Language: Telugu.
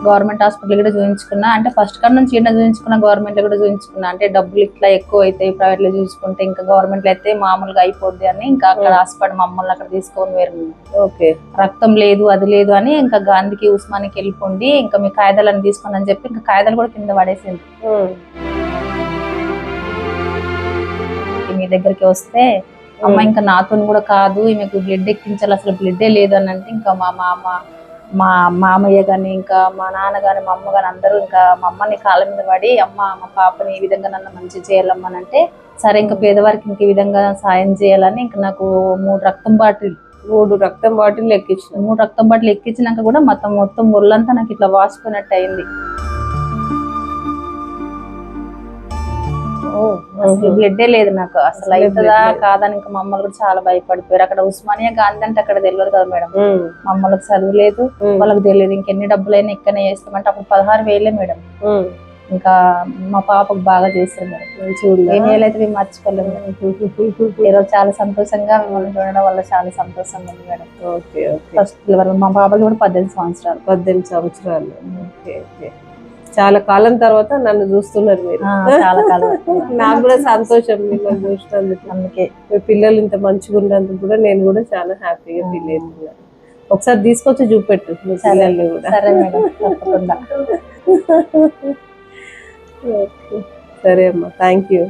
గవర్నమెంట్ హాస్పిటల్ కూడా చూపించుకున్నా. అంటే ఫస్ట్ కాడ నుంచి ఈయన చూపించుకున్నా, గవర్నమెంట్ లో కూడా చూపించుకున్నా. అంటే డబ్బులు ఇట్లా ఎక్కువ అవుతాయి, ప్రైవేట్ లో చూసుకుంటే ఇంకా గవర్నమెంట్ లో అయితే మామూలుగా అయిపోద్ది అని ఇంకా అక్కడ హాస్పిటల్ మమ్మల్ని అక్కడ తీసుకొని వేరు. ఓకే. రక్తం లేదు అది లేదు అని ఇంకా గాంధీకి ఉస్మానికి వెళ్ళిపోండి, ఇంకా మీ కాయిదాలను తీసుకుని అని చెప్పి ఇంకా కాయిదాలు కూడా కింద పడేసింది. మీ దగ్గరికి వస్తే అమ్మ ఇంకా నాతో కూడా కాదు, ఈమెకు బ్లడ్ ఎక్కించాలి, అసలు బ్లడ్డే లేదు అని అంటే ఇంకా మా మామయ్య గాని ఇంకా మా నాన్న గాని మా అమ్మ గాని అందరూ ఇంకా మా అమ్మని కాళ్ళ మీద పడి, అమ్మ మా పాపని ఈ విధంగా నన్ను మంచి చేయాలమ్మని అంటే, సరే ఇంకా పేదవారికి ఇంక ఈ విధంగా సాయం చేయాలని ఇంకా నాకు 3 రక్తం బాటిల్ ఎక్కించిన. 3 రక్తం బాటిల్ ఎక్కించినాక కూడా మొత్తం ఒళ్ళంతా నాకు ఇట్లా వాసిపోయినట్టు అయింది. బ్లడ్డే లేదు నాకు, అసలు అవుతుందా కాదని ఇంకా మమ్మల్ని కూడా చాలా భయపడిపోయారు. అక్కడ ఉస్మానియా గాంధీ అంటే అక్కడ తెలియదు కదా మేడం, మమ్మల్కి చదువు లేదు, వాళ్ళకి తెలియదు. ఇంకెన్ని డబ్బులైనా ఇక్కడనే చేస్తామంటే అప్పుడు 16,000 మేడం. ఇంకా మా పాపకు బాగా చేస్తారు మేడం. ఏ వేలైతే మేము మర్చిపోలేము. ఈరోజు చాలా సంతోషంగా మిమ్మల్ని చూడడం వల్ల చాలా సంతోషంగా ఉంది మేడం. ఫస్ట్ మా పాపకి కూడా 18 సంవత్సరాలు. చాలా కాలం తర్వాత నన్ను చూస్తున్నారు మీరు. చాలా కాలం. నాకు కూడా సంతోషం మిమ్మల్ని చూసినందుకు. అందుకే మీ పిల్లలు ఇంత మంచిగా ఉన్నందుకు కూడా నేను కూడా చాలా హ్యాపీగా ఫీల్ అవుతున్నాను. ఒకసారి తీసుకొచ్చి చూపెట్టు మీ పిల్లల్ని కూడా. సరే మేడం, తప్పకుండా. సరే అమ్మా, థ్యాంక్ యూ.